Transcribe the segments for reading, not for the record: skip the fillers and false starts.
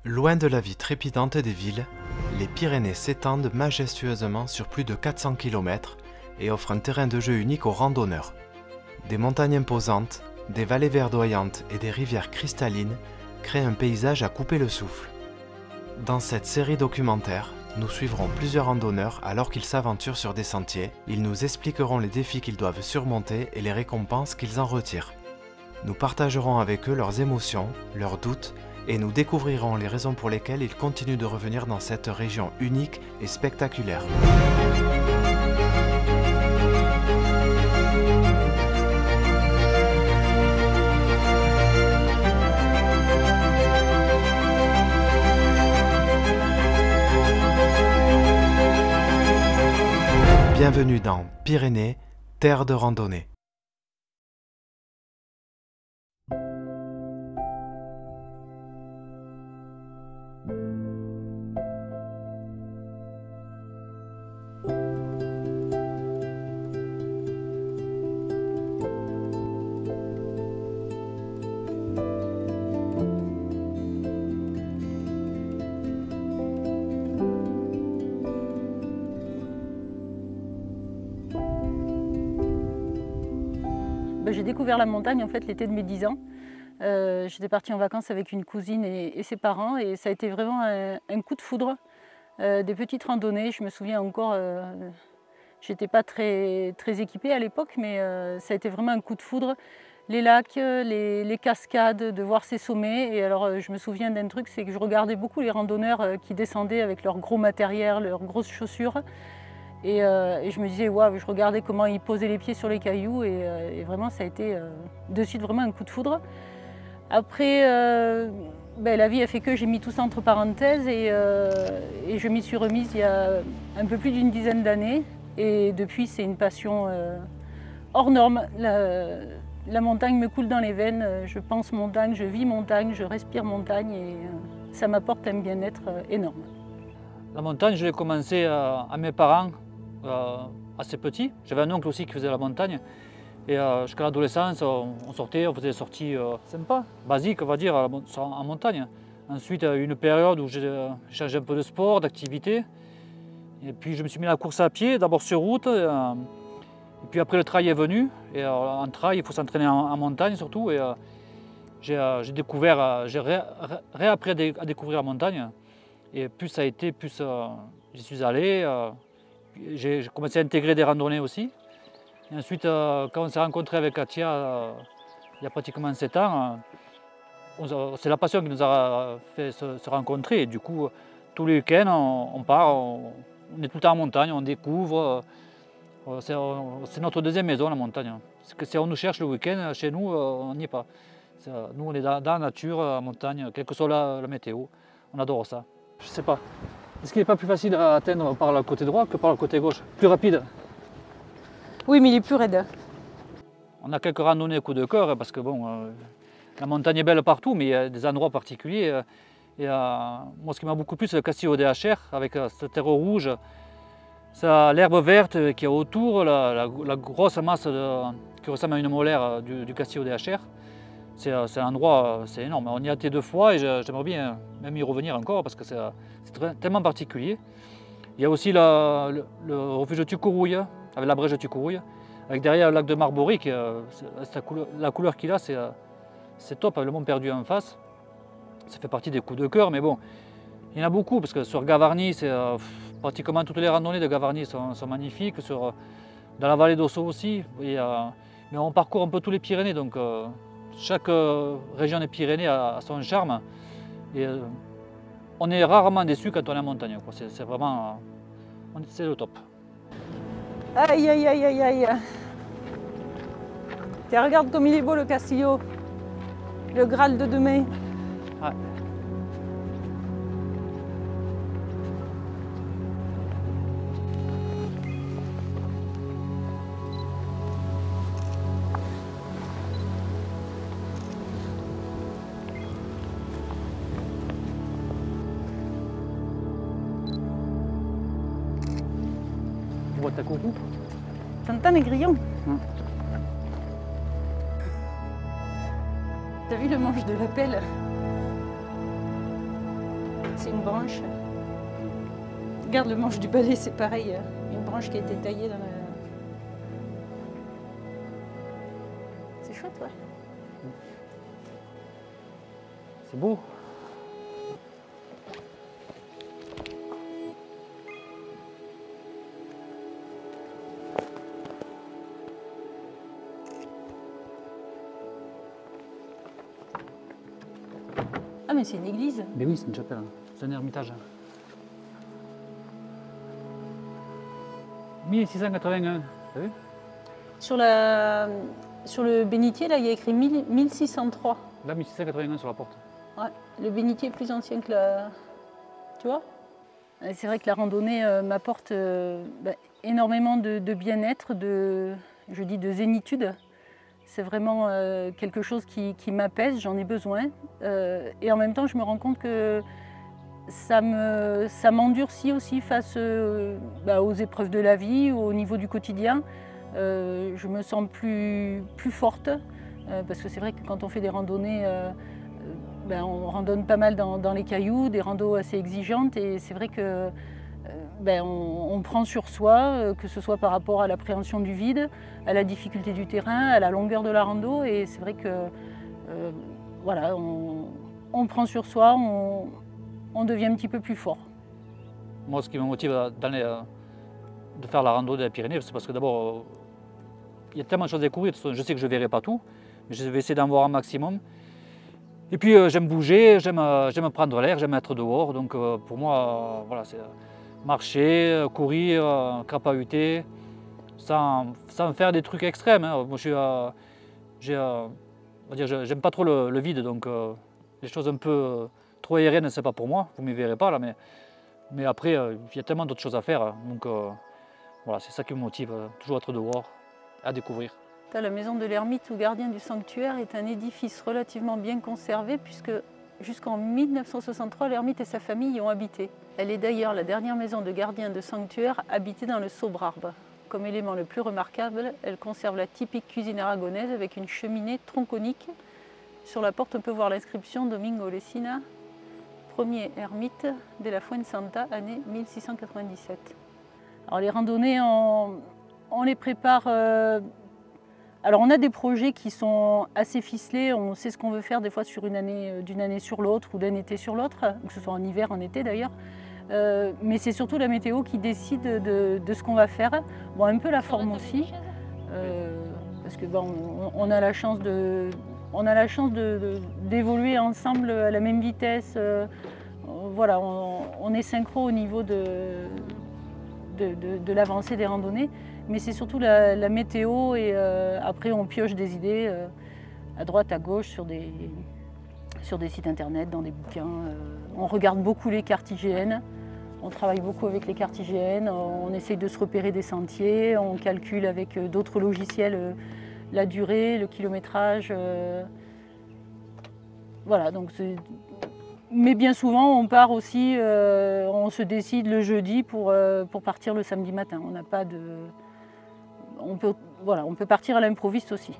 Loin de la vie trépidante des villes, les Pyrénées s'étendent majestueusement sur plus de 400 km et offrent un terrain de jeu unique aux randonneurs. Des montagnes imposantes, des vallées verdoyantes et des rivières cristallines créent un paysage à couper le souffle. Dans cette série documentaire, nous suivrons plusieurs randonneurs alors qu'ils s'aventurent sur des sentiers. Ils nous expliqueront les défis qu'ils doivent surmonter et les récompenses qu'ils en retirent. Nous partagerons avec eux leurs émotions, leurs doutes, et nous découvrirons les raisons pour lesquelles ils continuent de revenir dans cette région unique et spectaculaire. Bienvenue dans Pyrénées, terre de randonnée. J'ai découvert la montagne en fait l'été de mes 10 ans. J'étais partie en vacances avec une cousine et ses parents et ça a été vraiment un coup de foudre. Des petites randonnées, je me souviens encore, j'étais pas très équipée à l'époque, mais ça a été vraiment un coup de foudre. Les lacs, les cascades, de voir ces sommets. Et alors je me souviens d'un truc, c'est que je regardais beaucoup les randonneurs qui descendaient avec leur gros matériel, leurs grosses chaussures. Et je me disais, waouh, je regardais comment ils posaient les pieds sur les cailloux et vraiment ça a été de suite vraiment un coup de foudre. Après, la vie a fait que j'ai mis tout ça entre parenthèses et je m'y suis remise il y a un peu plus d'une dizaine d'années. Et depuis, c'est une passion hors norme. La montagne me coule dans les veines, je pense montagne, je vis montagne, je respire montagne et ça m'apporte un bien-être énorme. La montagne, je l'ai commencé à mes parents. Assez petit. J'avais un oncle aussi qui faisait la montagne. Et jusqu'à l'adolescence, on sortait, on faisait des sorties sympas, basiques, on va dire, en montagne. Ensuite, une période où j'ai changé un peu de sport, d'activité. Et puis, je me suis mis à la course à pied, d'abord sur route. Et puis après, le trail est venu. Et en trail, il faut s'entraîner en montagne surtout. Et j'ai découvert, j'ai réappris à découvrir la montagne. Et plus ça a été, plus j'y suis allé. J'ai commencé à intégrer des randonnées aussi. Et ensuite, quand on s'est rencontré avec Katia, il y a pratiquement 7 ans, c'est la passion qui nous a fait se rencontrer. Et du coup, tous les week-ends, on part, on est tout le temps en montagne, on découvre. C'est notre deuxième maison, la montagne. Si on nous cherche le week-end, chez nous, on n'y est pas. Nous, on est dans la nature, en montagne, quelle que soit la météo. On adore ça. Je ne sais pas. Est-ce qu'il n'est pas plus facile à atteindre par le côté droit que par le côté gauche? Plus rapide? Oui, mais il est plus raide. On a quelques randonnées coup de cœur parce que bon, la montagne est belle partout, mais il y a des endroits particuliers. Moi, ce qui m'a beaucoup plu, c'est le Castillo des Achères, avec cette terre rouge, l'herbe verte qui est autour, la grosse masse qui ressemble à une molaire du Castillo des Achères. C'est un endroit, c'est énorme. On y a été 2 fois et j'aimerais bien même y revenir encore parce que c'est tellement particulier. Il y a aussi le refuge de Tucuruy, avec la brèche de Tucuruy, avec derrière le lac de Marboric. La couleur qu'il a, c'est top, avec le mont Perdu en face. Ça fait partie des coups de cœur, mais bon, il y en a beaucoup parce que sur Gavarnie, pratiquement toutes les randonnées de Gavarnie sont magnifiques. Dans la vallée d'Ossau aussi, mais on parcourt un peu tous les Pyrénées, donc chaque région des Pyrénées a son charme. Et on est rarement déçu quand on est en montagne. C'est vraiment c'est le top. Aïe, aïe, aïe, aïe, aïe. Tiens, regarde comme il est beau le Castillo. Le Graal de demain. Ouais. Tu vois ta coucou? T'entends les grillons? T'as vu le manche de la pelle? C'est une branche. Regarde le manche du balai, c'est pareil. Une branche qui a été taillée dans la... C'est chouette, ouais. C'est beau. Ah mais c'est une église. Mais oui, c'est une chapelle. C'est un ermitage. 1681, t'as vu? Sur le bénitier, là, il y a écrit 1603. Là, 1681 sur la porte. Ouais, le bénitier est plus ancien que la... Tu vois? C'est vrai que la randonnée m'apporte énormément de bien-être, de zénitude. C'est vraiment quelque chose qui m'apaise, j'en ai besoin. Et en même temps, je me rends compte que ça m'endurcit aussi face aux épreuves de la vie, au niveau du quotidien. Je me sens plus forte, parce que c'est vrai que quand on fait des randonnées, on randonne pas mal dans les cailloux, des randos assez exigeantes, et c'est vrai que on prend sur soi, que ce soit par rapport à l'appréhension du vide, à la difficulté du terrain, à la longueur de la rando, et c'est vrai que voilà, on prend sur soi, on devient un petit peu plus fort. Moi, ce qui me motive de faire la rando des Pyrénées, c'est parce que d'abord, il y a tellement de choses à découvrir. Je sais que je ne verrai pas tout, mais je vais essayer d'en voir un maximum. Et puis j'aime bouger, j'aime prendre l'air, j'aime être dehors. Donc pour moi, voilà, c'est marcher, courir, crapahuter, sans faire des trucs extrêmes. Hein. Moi, j'aime pas trop le vide, donc les choses un peu trop aériennes, c'est pas pour moi. Vous ne m'y verrez pas là, mais après, il y a tellement d'autres choses à faire. Donc voilà, c'est ça qui me motive, toujours être dehors, à découvrir. La maison de l'ermite ou gardien du sanctuaire est un édifice relativement bien conservé puisque jusqu'en 1963, l'ermite et sa famille y ont habité. Elle est d'ailleurs la dernière maison de gardien de sanctuaire habitée dans le Saubrarbe. Comme élément le plus remarquable, elle conserve la typique cuisine aragonaise avec une cheminée tronconique. Sur la porte, on peut voir l'inscription Domingo Lesina, premier ermite de la Fuensanta, année 1697. Alors les randonnées, on les prépare... Alors on a des projets qui sont assez ficelés, on sait ce qu'on veut faire des fois sur d'une année sur l'autre ou d'un été sur l'autre, que ce soit en hiver, en été d'ailleurs. Mais c'est surtout la météo qui décide de ce qu'on va faire. Bon, un peu la forme aussi, parce que bon, on a la chance d'évoluer ensemble à la même vitesse. Voilà, on est synchro au niveau de l'avancée des randonnées. Mais c'est surtout la météo et après on pioche des idées à droite, à gauche sur des sites internet, dans des bouquins. On regarde beaucoup les cartes IGN, on travaille beaucoup avec les cartes IGN, on essaye de se repérer des sentiers, on calcule avec d'autres logiciels la durée, le kilométrage. Voilà, donc mais bien souvent on part aussi, on se décide le jeudi pour partir le samedi matin. On n'a pas de... On peut partir à l'improviste aussi.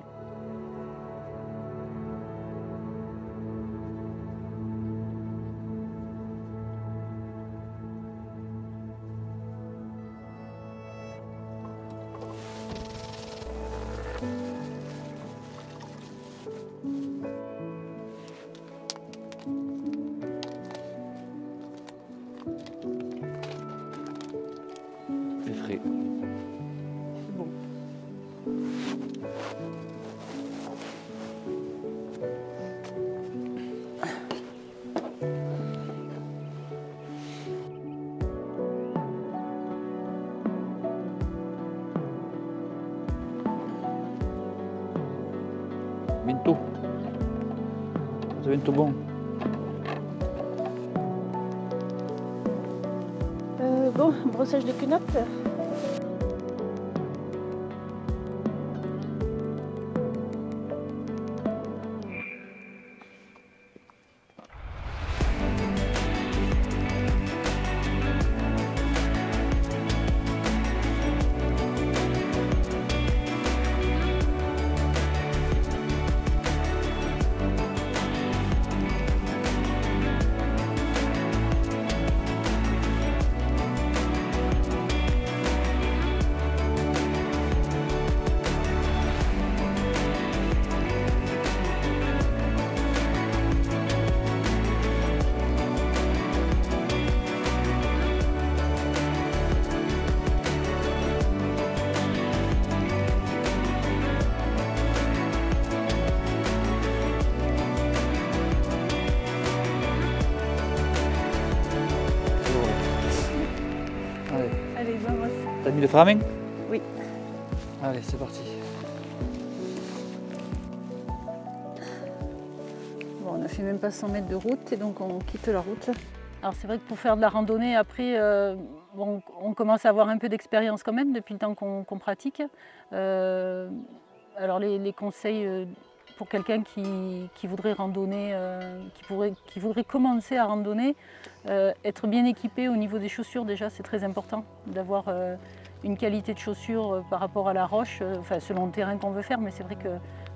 C'est frais. C'est bon. Bientôt. C'est bientôt bon. Bon, brossage de quenottes. mis le frein à main? Oui. Allez, c'est parti. Bon, on a fait même pas 100 mètres de route et donc on quitte la route. Alors c'est vrai que pour faire de la randonnée, après, bon, on commence à avoir un peu d'expérience quand même depuis le temps qu'on pratique. Alors les conseils pour quelqu'un qui voudrait randonner, qui voudrait commencer à randonner, être bien équipé au niveau des chaussures déjà, c'est très important d'avoir une qualité de chaussures par rapport à la roche, enfin, selon le terrain qu'on veut faire, mais c'est vrai que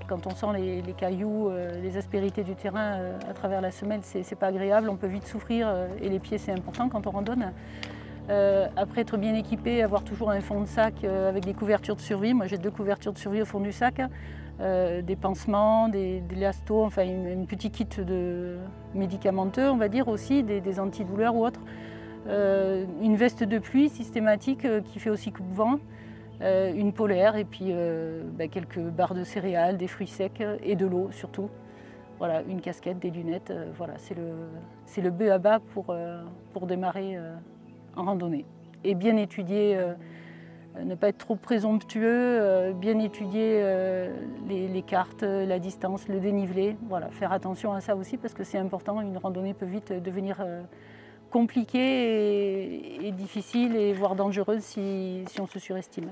quand on sent les cailloux, les aspérités du terrain à travers la semelle, c'est pas agréable, on peut vite souffrir et les pieds c'est important quand on randonne. Après, être bien équipé, avoir toujours un fond de sac avec des couvertures de survie. Moi j'ai 2 couvertures de survie au fond du sac, des pansements, des lastos, enfin une petite kit de médicamenteux on va dire aussi, des antidouleurs ou autres. Une veste de pluie systématique qui fait aussi coupe-vent. Une polaire et puis quelques barres de céréales, des fruits secs et de l'eau surtout. Voilà, une casquette, des lunettes, voilà, c'est le b.a-ba pour démarrer en randonnée. Et bien étudier, ne pas être trop présomptueux, bien étudier les cartes, la distance, le dénivelé. Voilà, faire attention à ça aussi parce que c'est important, une randonnée peut vite devenir compliquée et difficile et voire dangereuse si on se surestime.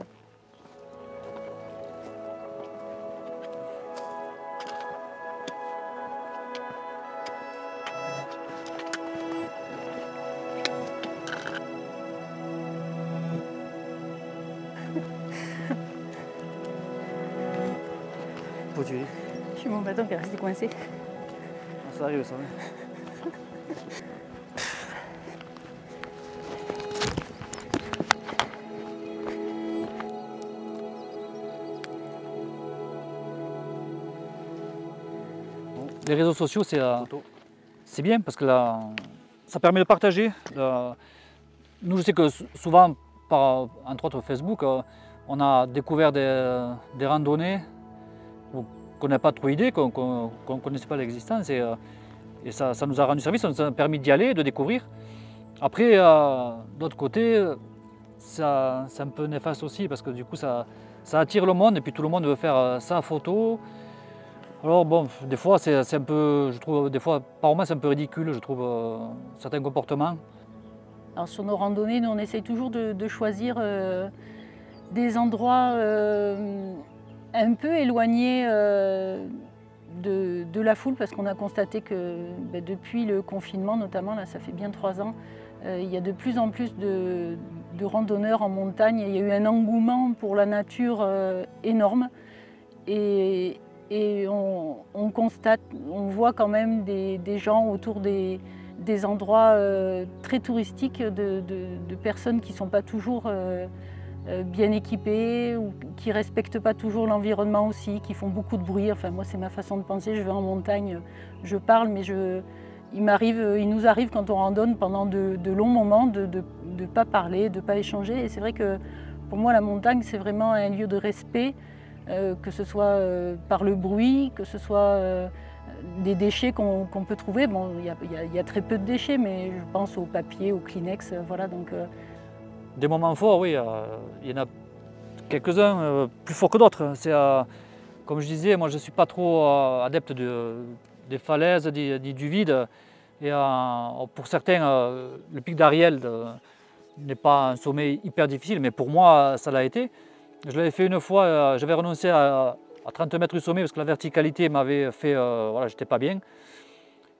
Je suis mon bâton qui est resté coincé. Ça arrive, ça. Ouais. Les réseaux sociaux, c'est bien parce que là, ça permet de partager. Nous, je sais que souvent, entre autres Facebook, on a découvert des randonnées qu'on n'a pas trop idée, qu'on ne connaissait pas l'existence. Et ça nous a rendu service, ça nous a permis d'y aller, de découvrir. Après, d'autre côté, c'est un peu néfaste aussi parce que du coup, ça attire le monde et puis tout le monde veut faire sa photo. Alors bon, des fois c'est un peu, je trouve, des fois par moments c'est un peu ridicule, je trouve, certains comportements. Alors sur nos randonnées, nous on essaye toujours de choisir des endroits un peu éloignés de la foule parce qu'on a constaté que depuis le confinement notamment, là ça fait bien 3 ans, il y a de plus en plus de randonneurs en montagne. Il y a eu un engouement pour la nature énorme et on constate, on voit quand même des gens autour des endroits très touristiques de personnes qui ne sont pas toujours bien équipées ou qui ne respectent pas toujours l'environnement aussi, qui font beaucoup de bruit. Enfin moi c'est ma façon de penser, je vais en montagne, je parle mais il nous arrive quand on randonne pendant de longs moments de ne pas parler, de ne pas échanger et c'est vrai que pour moi la montagne c'est vraiment un lieu de respect. Que ce soit par le bruit, que ce soit des déchets qu'on peut trouver. Bon, il y a très peu de déchets, mais je pense au papier, au Kleenex, voilà. Donc, Des moments forts, oui, il y en a quelques-uns plus forts que d'autres. Comme je disais, moi je ne suis pas trop adepte des falaises, du vide. Et pour certains, le pic d'Ariel n'est pas un sommet hyper difficile, mais pour moi, ça l'a été. Je l'avais fait une fois, j'avais renoncé à 30 mètres du sommet parce que la verticalité m'avait fait, voilà, j'étais pas bien.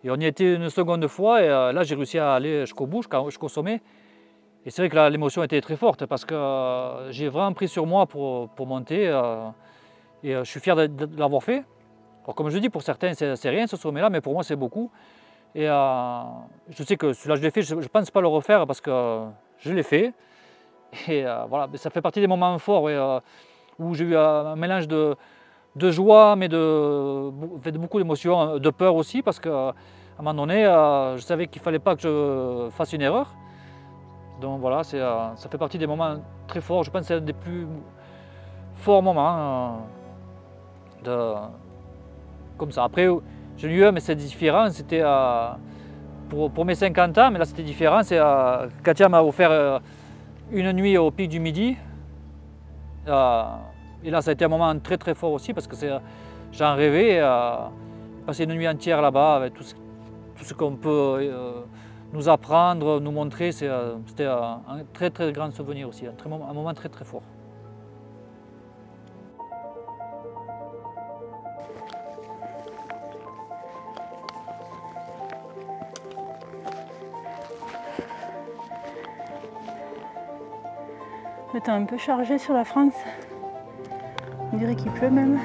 Et on y était une seconde fois et là j'ai réussi à aller jusqu'au bout, jusqu'au sommet. Et c'est vrai que l'émotion était très forte parce que j'ai vraiment pris sur moi pour monter et je suis fier de l'avoir fait. Alors, comme je dis, pour certains c'est rien ce sommet-là, mais pour moi c'est beaucoup. Et je sais que celui-là je l'ai fait, je ne pense pas le refaire parce que je l'ai fait. Et voilà, ça fait partie des moments forts ouais, où j'ai eu un mélange de joie, mais de beaucoup d'émotions, de peur aussi, parce qu'à un moment donné, je savais qu'il ne fallait pas que je fasse une erreur. Donc voilà, ça fait partie des moments très forts. Je pense que c'est un des plus forts moments comme ça. Après, j'ai eu un, mais c'est différent. C'était pour mes 50 ans, mais là c'était différent. Katia m'a offert une nuit au pic du Midi, Et là, ça a été un moment très très fort aussi parce que j'en rêvais, passer une nuit entière là-bas avec tout ce qu'on peut nous apprendre, nous montrer. C'était un très très grand souvenir aussi, un moment très très fort. Le temps un peu chargé sur la France. On dirait qu'il pleut même.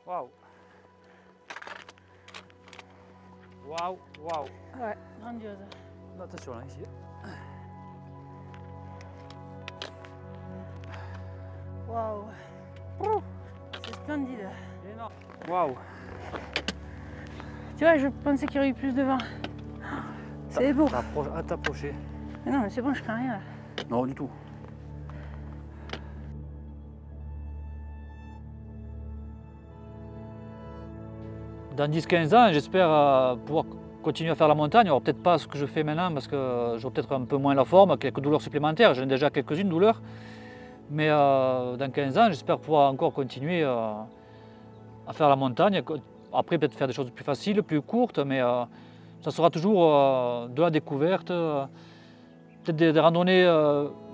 Waouh! Waouh, waouh! Ouais, grandiose. Attention là, ici. Waouh! C'est splendide. Énorme! Waouh! Tu vois, je pensais qu'il y aurait eu plus de vent. C'est beau. À t'approcher. Mais non, mais c'est bon, je crains rien là. Non, du tout. Dans 10-15 ans, j'espère pouvoir continuer à faire la montagne. Alors peut-être pas ce que je fais maintenant parce que j'aurai peut-être un peu moins la forme, quelques douleurs supplémentaires. J'en ai déjà quelques-unes douleurs. Mais dans 15 ans, j'espère pouvoir encore continuer à faire la montagne. Après peut-être faire des choses plus faciles, plus courtes, mais ça sera toujours de la découverte. Peut-être des randonnées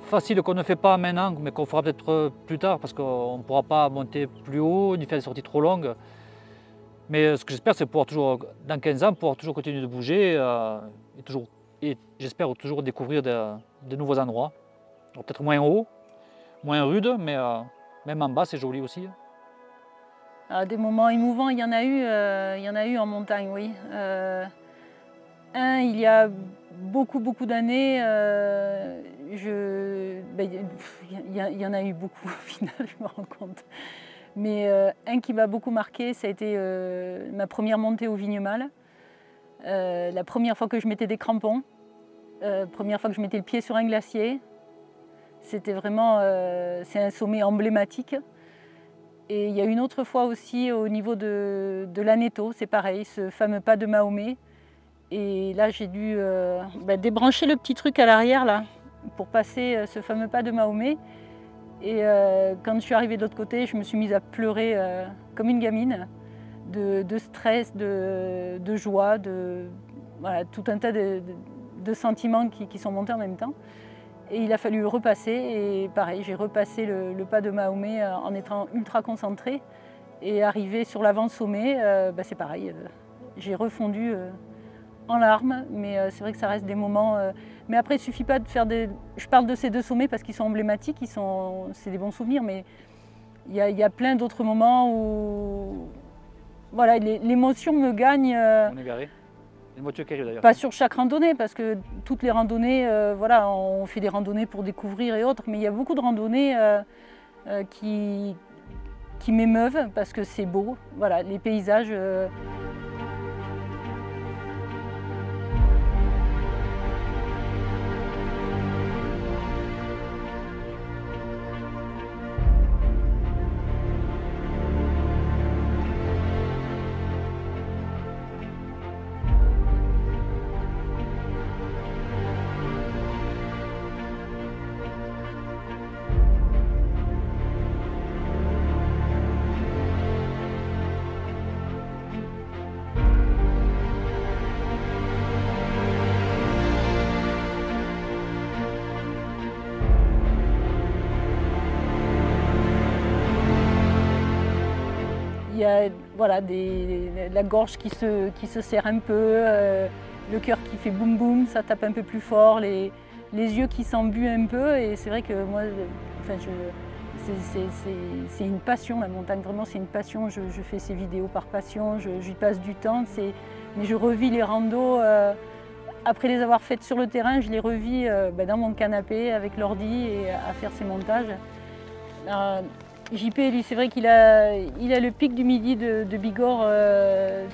faciles qu'on ne fait pas maintenant, mais qu'on fera peut-être plus tard parce qu'on ne pourra pas monter plus haut, ni faire des sorties trop longues. Mais ce que j'espère, c'est pouvoir toujours, dans 15 ans, pouvoir toujours continuer de bouger et j'espère toujours découvrir de nouveaux endroits. Peut-être moins haut, moins rude, mais même en bas, c'est joli aussi. Alors, des moments émouvants, il y en a eu en montagne, oui. Il y a beaucoup d'années, il y en a eu beaucoup au final, je me rends compte. Mais un qui m'a beaucoup marqué, ça a été ma première montée au Vignemale. La première fois que je mettais des crampons, première fois que je mettais le pied sur un glacier. C'était vraiment, c'est un sommet emblématique. Et il y a une autre fois aussi au niveau de l'Aneto, c'est pareil, ce fameux pas de Mahomet. Et là, j'ai dû débrancher le petit truc à l'arrière là pour passer ce fameux pas de Mahomet. Et quand je suis arrivée de l'autre côté, je me suis mise à pleurer comme une gamine, de stress, de joie, voilà, tout un tas de sentiments qui sont montés en même temps. Et il a fallu repasser, et pareil, j'ai repassé le pas de Mahomet en étant ultra concentrée. Et arrivé sur l'avant-sommet, c'est pareil, j'ai refondu en larmes, mais c'est vrai que ça reste des moments. Mais après, il ne suffit pas de faire des. Je parle de ces deux sommets parce qu'ils sont emblématiques, c'est des bons souvenirs, mais il y a plein d'autres moments où voilà, l'émotion me gagne. On est garé. Une voiture qui arrive d'ailleurs. Pas sur chaque randonnée, parce que toutes les randonnées, voilà, on fait des randonnées pour découvrir et autres, mais il y a beaucoup de randonnées qui m'émeuvent parce que c'est beau. Voilà, les paysages. y a voilà, la gorge qui se serre un peu, le cœur qui fait boum boum, ça tape un peu plus fort, les yeux qui s'embuent un peu. Et c'est vrai que moi, c'est une passion, la montagne, vraiment c'est une passion. Je fais ces vidéos par passion, j'y passe du temps, mais je revis les randos. Après les avoir faites sur le terrain, je les revis dans mon canapé avec l'ordi et à faire ces montages. JP, lui, c'est vrai qu'il a le pic du Midi de Bigorre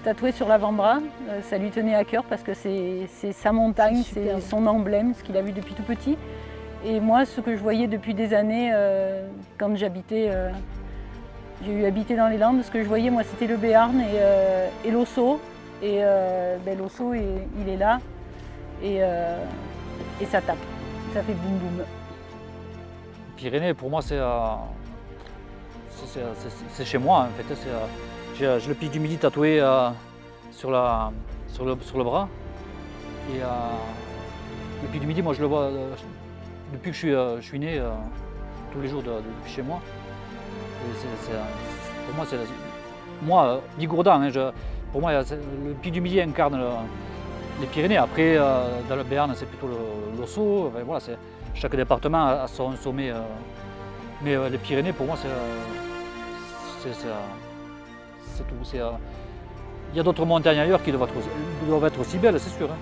tatoué sur l'avant-bras. Ça lui tenait à cœur parce que c'est sa montagne, c'est son emblème, ce qu'il a vu depuis tout petit. Et moi, ce que je voyais depuis des années, quand j'habitais, j'ai eu habité dans les Landes, ce que je voyais, moi, c'était le Béarn et l'Ossau. Et l'Ossau, il est là et ça tape, ça fait boum boum. Pyrénées, pour moi, c'est chez moi, en fait. J'ai le pic du Midi tatoué sur le bras. Et le pic du Midi, moi, je le vois depuis que je suis né, tous les jours depuis chez moi. Pour moi, moi, Bigourdan, hein, pour moi, le pic du Midi incarne les Pyrénées. Après, dans le Béarn, c'est plutôt l'Ossau. Enfin, voilà, chaque département a son sommet. Mais les Pyrénées, pour moi, c'est tout. Il y a d'autres montagnes ailleurs qui doivent être aussi belles, c'est sûr. Hein.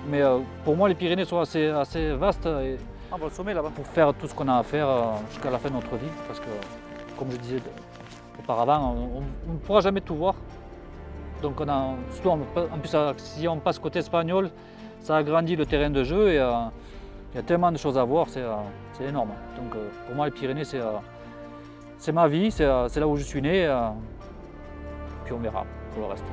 Mais pour moi, les Pyrénées sont assez vastes. Et on va le sommet là-bas pour faire tout ce qu'on a à faire jusqu'à la fin de notre vie. Parce que, comme je disais auparavant, on ne pourra jamais tout voir. Donc surtout en plus, si on passe côté espagnol, ça agrandit le terrain de jeu et il y a tellement de choses à voir, c'est énorme. Donc pour moi, les Pyrénées, c'est ma vie, c'est là où je suis né. Puis on verra pour le reste.